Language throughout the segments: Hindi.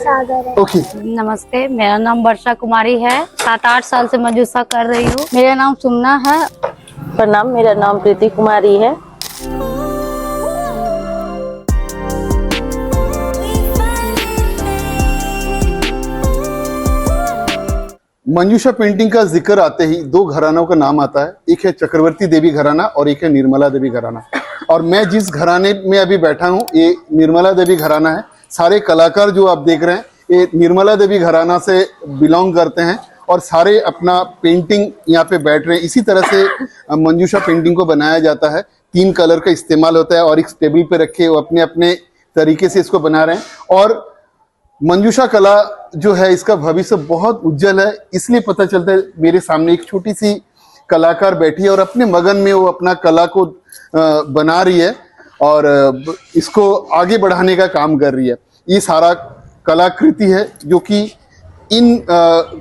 सागर है। ओके। नमस्ते, मेरा नाम वर्षा कुमारी है। 7-8 साल से मंजूषा कर रही हूँ। मेरा नाम सुमना है। प्रणाम, मेरा नाम प्रीति कुमारी है। मंजूषा पेंटिंग का जिक्र आते ही दो घरानों का नाम आता है, एक है चक्रवर्ती देवी घराना और एक है निर्मला देवी घराना। और मैं जिस घराने में अभी बैठा हूँ ये निर्मला देवी घराना है। सारे कलाकार जो आप देख रहे हैं ये निर्मला देवी घराना से बिलोंग करते हैं और सारे अपना पेंटिंग यहाँ पे बैठ रहे हैं। इसी तरह से मंजूषा पेंटिंग को बनाया जाता है। 3 कलर का इस्तेमाल होता है और एक टेबल पे रखे वो अपने अपने तरीके से इसको बना रहे हैं। और मंजूषा कला जो है इसका भविष्य बहुत उज्जवल है, इसलिए पता चलता है। मेरे सामने एक छोटी सी कलाकार बैठी है और अपने मगन में वो अपना कला को बना रही है और इसको आगे बढ़ाने का काम कर रही है। ये सारा कलाकृति है जो कि इन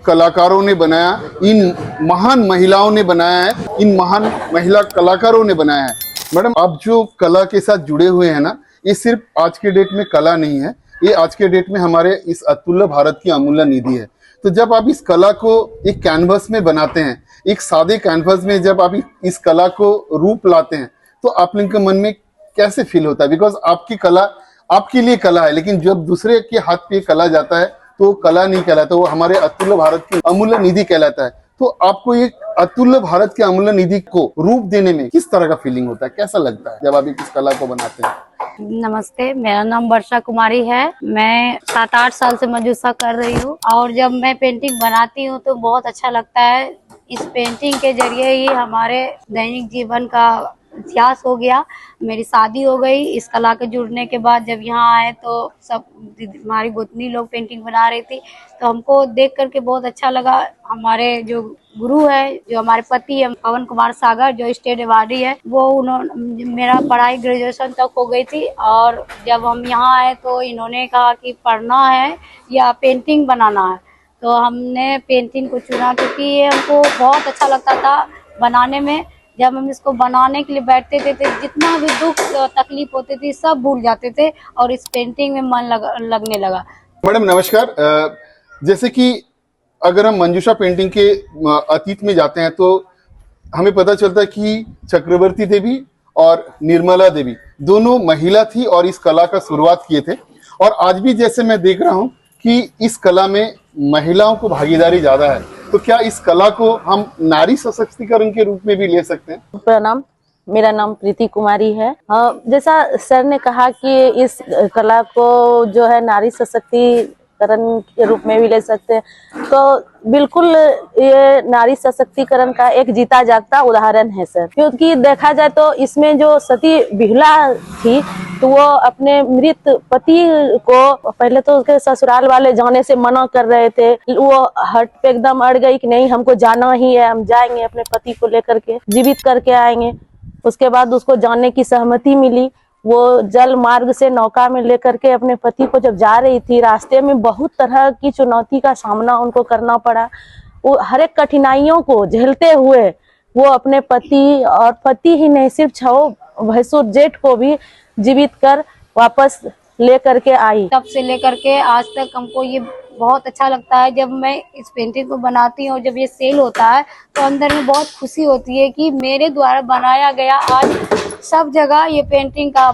कलाकारों ने बनाया, इन महान महिलाओं ने बनाया है, इन महान महिला कलाकारों ने बनाया है। मैडम, आप जो कला के साथ जुड़े हुए हैं ना, ये सिर्फ आज के डेट में कला नहीं है, ये आज के डेट में हमारे इस अतुल्य भारत की अमूल्य निधि है। तो जब आप इस कला को एक कैनवस में बनाते हैं, एक सादे कैनवस में जब आप इस कला को रूप लाते हैं, तो आप लोगों के मन में कैसे फील होता है? बिकॉज आपकी कला आपके लिए कला है, लेकिन जब दूसरे के हाथ पे कला जाता है तो वो कला नहीं कहलाता, वो हमारे अतुल्य भारत की अमूल्य निधि कहलाता है। तो आपको ये अतुल्य भारत के अमूल्य निधि को रूप देने में किस तरह का फीलिंग होता है, कैसा लगता है जब आप इस कला को बनाते हैं? नमस्ते, मेरा नाम वर्षा कुमारी है। मैं 7-8 साल से मंजूषा कर रही हूँ और जब मैं पेंटिंग बनाती हूँ तो बहुत अच्छा लगता है। इस पेंटिंग के जरिए ही हमारे दैनिक जीवन का इतिहास हो गया। मेरी शादी हो गई। इस कला के जुड़ने के बाद जब यहाँ आए तो सब हमारी गोतनी लोग पेंटिंग बना रही थी, तो हमको देख करके बहुत अच्छा लगा। हमारे जो गुरु है, जो हमारे पति है पवन कुमार सागर, जो स्टेट अवार्डी है, वो उन्होंने मेरा पढ़ाई ग्रेजुएशन तक हो गई थी और जब हम यहाँ आए तो इन्होंने कहा कि पढ़ना है या पेंटिंग बनाना है, तो हमने पेंटिंग को चुना क्योंकि ये हमको बहुत अच्छा लगता था बनाने में। जब हम इसको बनाने के लिए बैठते थे तो जितना भी दुख तकलीफ होती थी सब भूल जाते थे और इस पेंटिंग में मन लगने लगा। मैडम नमस्कार। जैसे कि अगर हम मंजूषा पेंटिंग के अतीत में जाते हैं तो हमें पता चलता है कि चक्रवर्ती देवी और निर्मला देवी दोनों महिला थी और इस कला का शुरुआत किए थे। और आज भी जैसे मैं देख रहा हूँ कि इस कला में महिलाओं को भागीदारी ज्यादा है, तो क्या इस कला को हम नारी सशक्तिकरण के रूप में भी ले सकते हैं? प्रणाम, मेरा नाम प्रीति कुमारी है। जैसा सर ने कहा कि इस कला को जो है नारी सशक्तिकरण के रूप में भी ले सकते हैं, तो बिल्कुल ये नारी सशक्तिकरण का एक जीता जागता उदाहरण है सर। क्योंकि देखा जाए तो इसमें जो सती बिहुला थी तो वो अपने मृत पति को पहले तो उसके ससुराल वाले जाने से मना कर रहे थे, वो हट पे एकदम अड़ गई कि नहीं हमको जाना ही है, हम जाएंगे, अपने पति को लेकर के जीवित करके आएंगे। उसके बाद उसको जाने की सहमति मिली। वो जल मार्ग से नौका में लेकर के अपने पति को जब जा रही थी, रास्ते में बहुत तरह की चुनौती का सामना उनको करना पड़ा। वो हर एक कठिनाइयों को झेलते हुए वो अपने पति और पति ही नहीं सिर्फ 6 भैंसुर जेठ को भी जीवित कर वापस लेकर के आई। तब से लेकर के आज तक हमको ये बहुत अच्छा लगता है। जब मैं इस पेंटिंग को बनाती हूँ, जब ये सेल होता है तो अंदर में बहुत खुशी होती है कि मेरे द्वारा बनाया गया आज सब जगह ये पेंटिंग का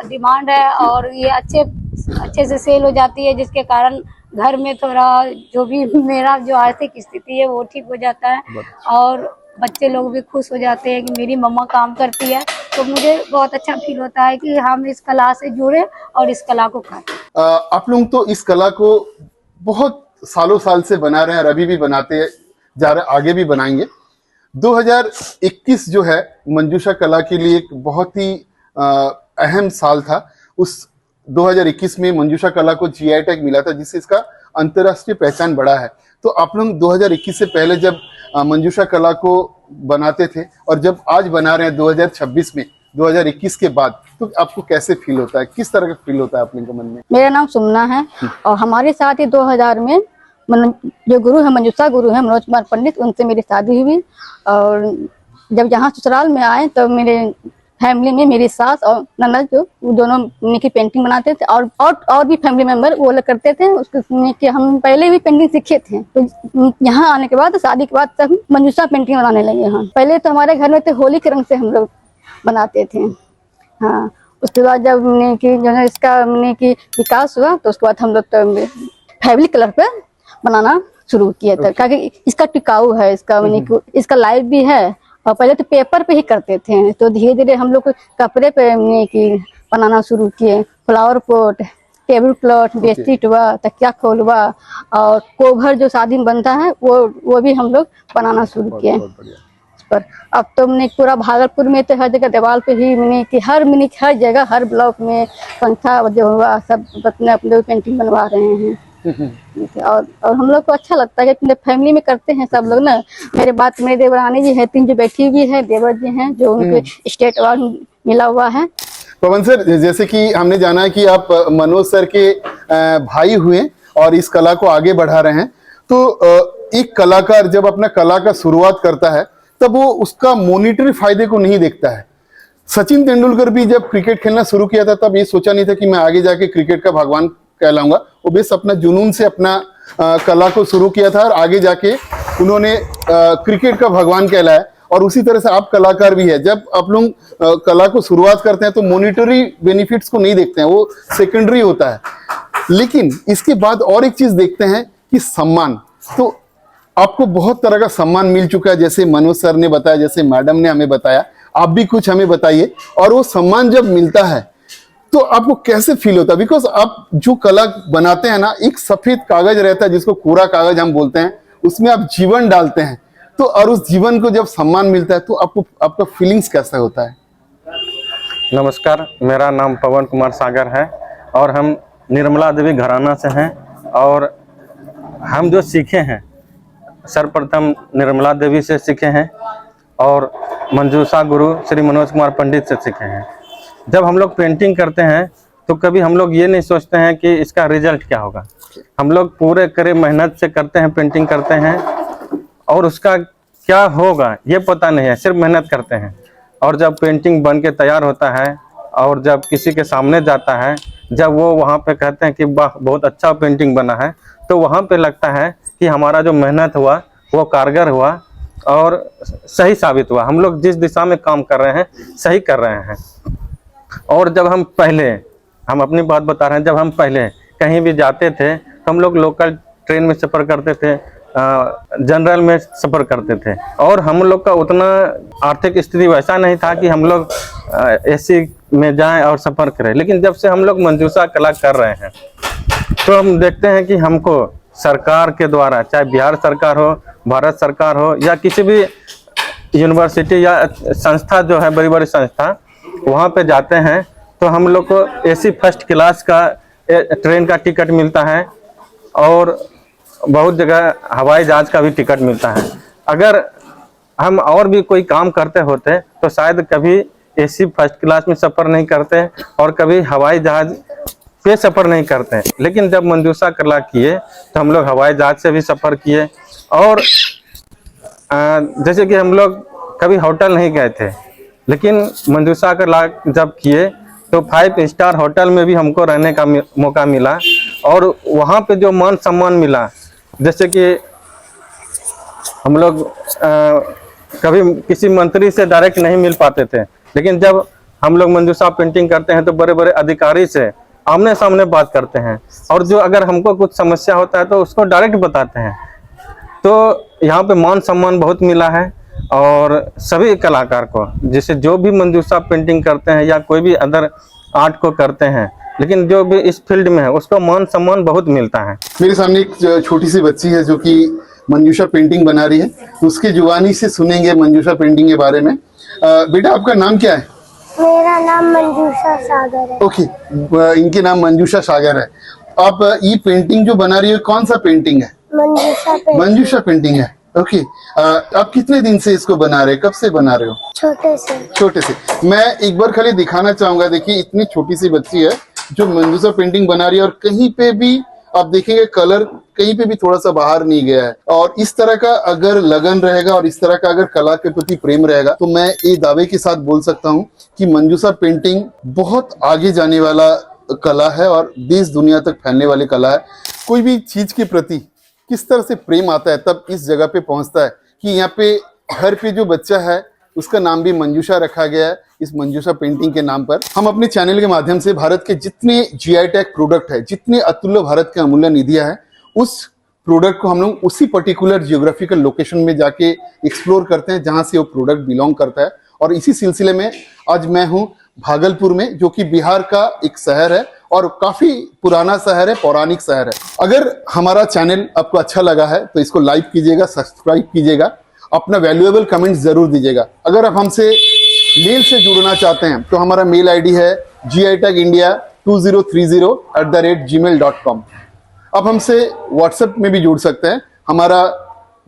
डिमांड है और ये अच्छे से सेल हो जाती है, जिसके कारण घर में थोड़ा जो भी मेरा जो आर्थिक स्थिति है वो ठीक हो जाता है और बच्चे लोग भी खुश हो जाते हैं कि मेरी मम्मा काम करती है। तो मुझे बहुत अच्छा फील होता है कि हम इस कला से जुड़े और इस कला को खाते। आप लोग तो इस कला को बहुत सालों साल से बना रहे हैं और अभी भी बनाते जा रहे, आगे भी बनाएंगे। 2021 जो है मंजूषा कला के लिए एक बहुत ही अहम साल था। उस 2021 में मंजूषा कला को जीआई टैग मिला था, जिससे इसका अंतर्राष्ट्रीय पहचान बढ़ा है। तो आप लोग 2021 से पहले जब मंजूषा कला को बनाते थे और जब आज बना रहे हैं 2026 में, 2021 के बाद, तो आपको कैसे फील होता है, किस तरह का फील होता है अपने मन में? मेरा नाम सुमना है और हमारे साथ ही 2000 में जो गुरु है, मंजूषा गुरु है मनोज कुमार पंडित, उनसे मेरी शादी हुई। और जब यहाँ ससुराल में आए तो मेरे फैमिली में मेरी सास और ननद जो वो दोनों यानी कि पेंटिंग बनाते थे, और भी फैमिली मेंबर वो लोग करते थे उसको, यानी कि हम पहले भी पेंटिंग सीखे थे। तो यहाँ आने के बाद, शादी के बाद सब मंजूषा पेंटिंग बनाने लगे। हाँ, पहले तो हमारे घर में तो होली के रंग से हम लोग बनाते थे। हाँ, उसके बाद जब मैंने कि जो है इसका मैंने कि विकास हुआ तो उसके बाद हम लोग तो फैब्रिक कलर पे बनाना शुरू किया था, क्योंकि इसका टिकाऊ है, इसका मैंने कि इसका लाइफ भी है। और पहले तो पेपर पे ही करते थे, तो धीरे धीरे हम लोग कपड़े पे मैंने कि बनाना शुरू किए। Flower pot, table cloth, bedsheet हुआ, तकिया खोल हुआ, और कोवर जो शादी में बनता है वो भी हम लोग बनाना शुरू किए। पर अब तो मैंने पूरा भागलपुर में तो हर जगह दीवार पे ही मैंने कि हर जगह हर ब्लॉक में पंखा जो हुआ सब अपने अपने पेंटिंग बनवा रहे हैं। और हम लोग को अच्छा लगता है कि अपने फैमिली में करते हैं सब लोग ना। मेरे देवरानी जी है 3 जो बैठी हुई है, देवर जी हैं जो उनको स्टेट अवार्ड मिला हुआ है। पवन सर, जैसे कि हमने जाना है कि आप मनोज सर के भाई हुए और इस कला को आगे बढ़ा रहे हैं, तो एक कलाकार जब अपना कला का शुरुआत करता है तब वो उसका मॉनिटरी फायदे को नहीं देखता है। सचिन तेंदुलकर भी जब क्रिकेट खेलना शुरू किया था तब ये सोचा नहीं था कि मैं आगे जाके क्रिकेट का भगवान कहलाऊंगा। वो बस अपना जुनून से अपना कला को शुरू किया था और आगे जाके उन्होंने क्रिकेट का भगवान कहलाया। और उसी तरह से आप कलाकार भी है, जब आप लोग कला को शुरुआत करते हैं तो मॉनिटरी बेनिफिट्स को नहीं देखते हैं, वो सेकेंडरी होता है। लेकिन इसके बाद और एक चीज देखते हैं कि सम्मान। तो आपको बहुत तरह का सम्मान मिल चुका है, जैसे मनोज सर ने बताया, जैसे मैडम ने हमें बताया, आप भी कुछ हमें बताइए। और वो सम्मान जब मिलता है तो आपको कैसे फील होता है? बिकॉज आप जो कला बनाते हैं ना, एक सफेद कागज रहता है जिसको कोरा कागज हम बोलते हैं, उसमें आप जीवन डालते हैं, तो और उस जीवन को जब सम्मान मिलता है तो आपका फीलिंग्स कैसा होता है? नमस्कार, मेरा नाम पवन कुमार सागर है और हम निर्मला देवी घराना से हैं। और हम जो सीखे हैं सर्वप्रथम निर्मला देवी से सीखे हैं और मंजूषा गुरु श्री मनोज कुमार पंडित से सीखे हैं। जब हम लोग पेंटिंग करते हैं तो कभी हम लोग ये नहीं सोचते हैं कि इसका रिजल्ट क्या होगा। हम लोग पूरे करे मेहनत से करते हैं, पेंटिंग करते हैं, और उसका क्या होगा ये पता नहीं है, सिर्फ मेहनत करते हैं। और जब पेंटिंग बन के तैयार होता है और जब किसी के सामने जाता है, जब वो वहाँ पे कहते हैं कि वाह बहुत अच्छा पेंटिंग बना है, तो वहाँ पे लगता है कि हमारा जो मेहनत हुआ वो कारगर हुआ और सही साबित हुआ। हम लोग जिस दिशा में काम कर रहे हैं सही कर रहे हैं। और जब हम अपनी बात बता रहे हैं, जब हम पहले कहीं भी जाते थे तो हम लोग लोकल ट्रेन में सफ़र करते थे, जनरल में सफ़र करते थे, और हम लोग का उतना आर्थिक स्थिति वैसा नहीं था कि हम लोग एसी में जाएं और सफ़र करें। लेकिन जब से हम लोग मंजूषा कला कर रहे हैं तो हम देखते हैं कि हमको सरकार के द्वारा, चाहे बिहार सरकार हो, भारत सरकार हो, या किसी भी यूनिवर्सिटी या संस्था जो है, बड़ी बड़ी संस्था, वहाँ पे जाते हैं तो हम लोग को एसी फर्स्ट क्लास का ट्रेन का टिकट मिलता है और बहुत जगह हवाई जहाज का भी टिकट मिलता है। अगर हम और भी कोई काम करते होते तो शायद कभी एसी फर्स्ट क्लास में सफ़र नहीं करते और कभी हवाई जहाज पे सफ़र नहीं करते। लेकिन जब मंजूषा कला किए तो हम लोग हवाई जहाज से भी सफ़र किए, और जैसे कि हम लोग कभी होटल नहीं गए थे, लेकिन मंजूषा कला जब किए तो 5 स्टार होटल में भी हमको रहने का मौका मिला, और वहाँ पे जो मान सम्मान मिला, जैसे कि हम लोग कभी किसी मंत्री से डायरेक्ट नहीं मिल पाते थे, लेकिन जब हम लोग मंजूषा पेंटिंग करते हैं तो बड़े बड़े अधिकारी से आमने सामने बात करते हैं, और जो अगर हमको कुछ समस्या होता है तो उसको डायरेक्ट बताते हैं। तो यहाँ पे मान सम्मान बहुत मिला है। और सभी कलाकार को, जैसे जो भी मंजूषा पेंटिंग करते हैं या कोई भी अदर आर्ट को करते हैं, लेकिन जो भी इस फील्ड में है उसको मान सम्मान बहुत मिलता है। मेरे सामने एक छोटी सी बच्ची है जो कि मंजूषा पेंटिंग बना रही है, तो उसकी जुबानी से सुनेंगे मंजूषा पेंटिंग के बारे में। बेटा, आपका नाम क्या है? मेरा नाम मंजूषा सागर है। ओके, इनके नाम मंजूषा सागर है। आप ये पेंटिंग जो बना रही हो कौन सा पेंटिंग है? मंजूषा पेंटिंग है। ओके, आप कितने दिन से इसको बना रहे हैं? कब से बना रहे हो? छोटे से। मैं एक बार खाली दिखाना चाहूंगा। देखिए, इतनी छोटी सी बच्ची है जो मंजूषा पेंटिंग बना रही है और कहीं पे भी आप देखेंगे कलर कहीं पे भी थोड़ा सा बाहर नहीं गया है। और इस तरह का अगर लगन रहेगा और इस तरह का अगर कला के प्रति प्रेम रहेगा तो मैं ये दावे के साथ बोल सकता हूँ कि मंजूषा पेंटिंग बहुत आगे जाने वाला कला है और देश दुनिया तक फैलने वाली कला है। कोई भी चीज के प्रति किस तरह से प्रेम आता है तब इस जगह पे पहुंचता है कि यहाँ पे घर पे जो बच्चा है उसका नाम भी मंजूषा रखा गया है इस मंजूषा पेंटिंग के नाम पर। हम अपने चैनल के माध्यम से भारत के जितने जीआई टैग प्रोडक्ट है, जितने अतुल्य भारत के अमूल्य निधियां है, उस प्रोडक्ट को हम लोग उसी पर्टिकुलर जियोग्राफिकल लोकेशन में जाके एक्सप्लोर करते हैं जहां से वो प्रोडक्ट बिलोंग करता है। और इसी सिलसिले में आज मैं हूं भागलपुर में, जो कि बिहार का एक शहर है और काफी पुराना शहर है, पौराणिक शहर है। अगर हमारा चैनल आपको अच्छा लगा है तो इसको लाइक कीजिएगा, सब्सक्राइब कीजिएगा, अपना वैल्यूएबल कमेंट्स जरूर दीजिएगा। अगर आप हमसे मेल से जुड़ना चाहते हैं तो हमारा मेल आईडी है giTagIndia2030@gmail.com। आप हमसे व्हाट्सएप में भी जुड़ सकते हैं। हमारा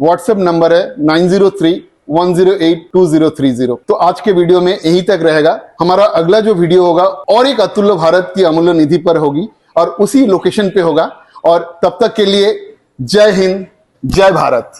व्हाट्सएप नंबर है 9031082030। तो आज के वीडियो में यहीं तक रहेगा। हमारा अगला जो वीडियो होगा और एक अतुल्य भारत की अमूल्य निधि पर होगी और उसी लोकेशन पे होगा। और तब तक के लिए जय हिंद, जय भारत।